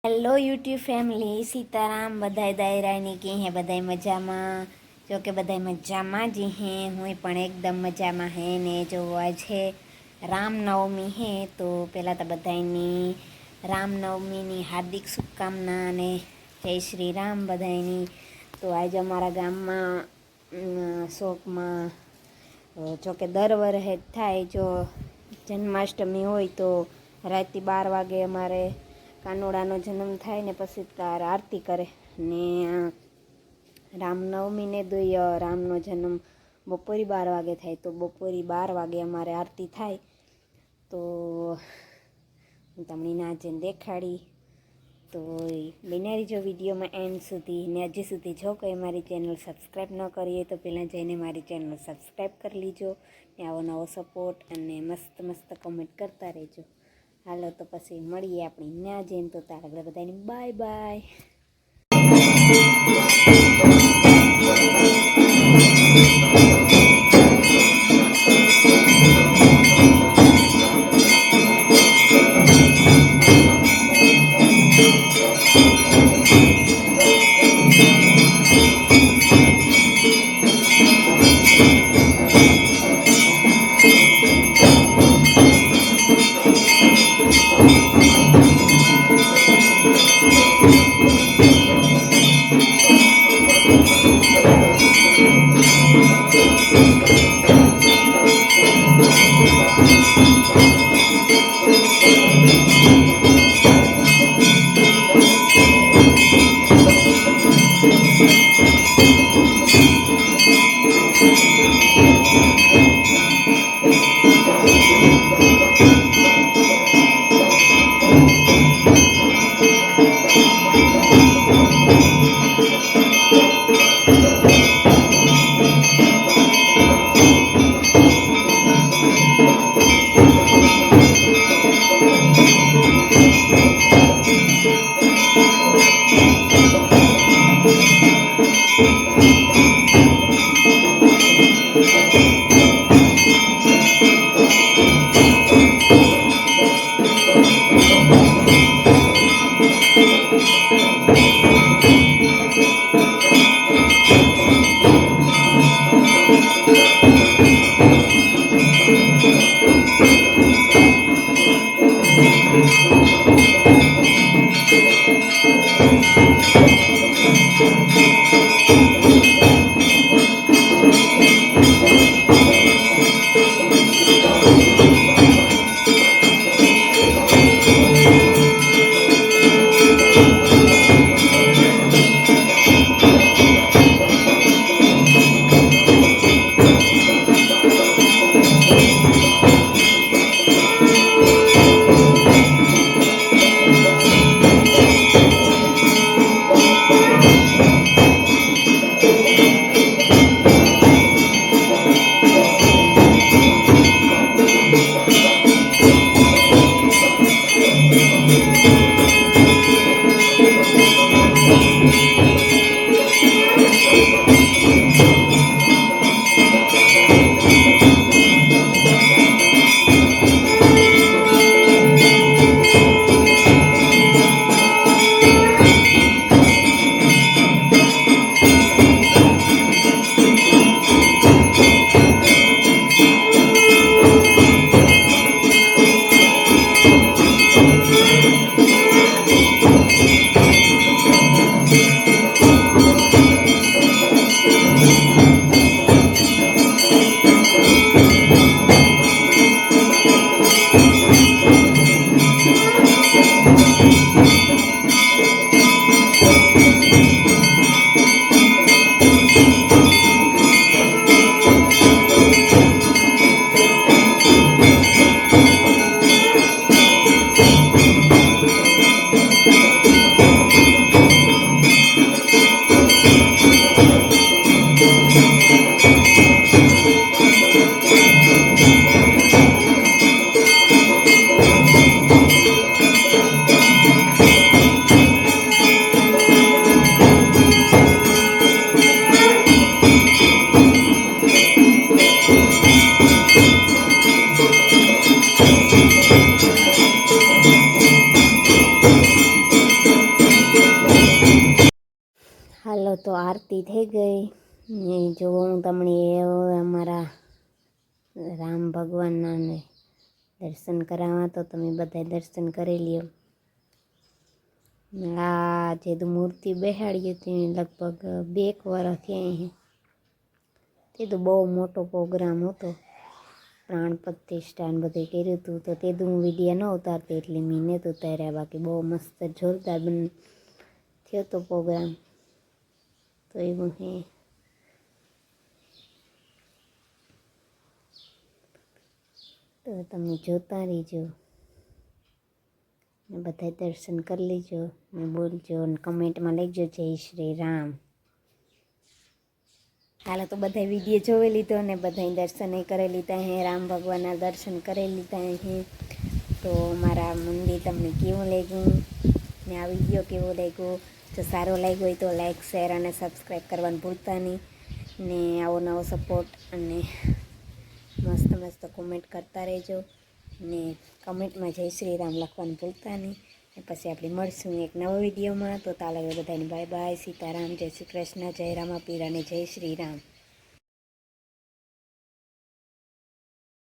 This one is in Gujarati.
Hello YouTube family, Sitaram. બધાય દાયરાની કે હે બધાય મજામાં? જો કે બધાય મજામાં જ હે, હું પણ એકદમ મજામાં હે ને। જો આજે રામનવમી હે તો પહેલાં તો બધાયની રામનવમીની હાર્દિક શુભકામના અને જય શ્રી રામ બધાયની। તો આજે અમારા ગામમાં શોકમાં જો કે દર વર્ષે જ થાય। જો જન્માષ્ટમી હોય તો રાતે 12 વાગે અમારે કાનોડાનો જન્મ થાય ને પછી તાર આરતી કરે ને રામનવમીને દોય રામનો જન્મ બપોરે 12 વાગે થાય તો બપોરે 12 વાગે અમારે આરતી થાય। તો હું તમને નાચીને દેખાડી તો બિના જો વિડીયોમાં એન્ડ સુધી ને હજી સુધી જો કોઈ મારી ચેનલ સબસ્ક્રાઈબ ન કરીએ તો પહેલાં જઈને મારી ચેનલ સબસ્ક્રાઈબ કરી લીજો ને આવો નવો સપોર્ટ અને મસ્ત મસ્ત કમેન્ટ કરતા રહેજો। હાલો તો પછી મળીએ આપણે ના જઈને તો તાર આગળ બધાને બાય બાય। ચાલો તો આરતી થઈ ગઈ ને જો હું તમને અમારા રામ ભગવાનના ને દર્શન કરાવવા, તો તમે બધા દર્શન કરી લ્યો. આ જે તો મૂર્તિ બેહાડી હતી લગભગ 2 વર્ષ થયા. તે તો બહુ મોટો પ્રોગ્રામ હતો, પ્રાણ પ્રતિષ્ઠા બધું કર્યું હતું. તો તે તો હું વિડીયો ન ઉતારતી એટલે મેં નહોતો ઉતાર્યા. બાકી બહુ મસ્ત જોરદાર થયો હતો પ્રોગ્રામ. તો એવું હે. તો તમે જોતા રહીજો ને બધા દર્શન કરી લેજો ને બોલજો અને કમેન્ટમાં લખજો જય શ્રી રામ. હાલ તો બધા વિડીયો જોઈ લીધો ને બધા દર્શન કરી લીધા હે, રામ ભગવાનના દર્શન કરી લીધા હે. તો મારા મંદિર તમને કેવું લાગ્યું ને આ વિડીયો કેવો લાગ્યો? જો સારો લાગ્યો હોય તો લાઈક, શેર અને સબસ્ક્રાઈબ કરવાનું ભૂલતા નહીં. ને આવો નવો સપોર્ટ અને મસ્ત મસ્ત કોમેન્ટ કરતા રહેજો ને કમેન્ટમાં જય શ્રી રામ લખવાનું ભૂલતા નહીં. ને પછી આપણે મળશું એક નવા વિડીયોમાં. તો તાલે બધાને બાય બાય, સીતારામ, જય શ્રી કૃષ્ણ, જય રામાપીર અને જય શ્રી રામ.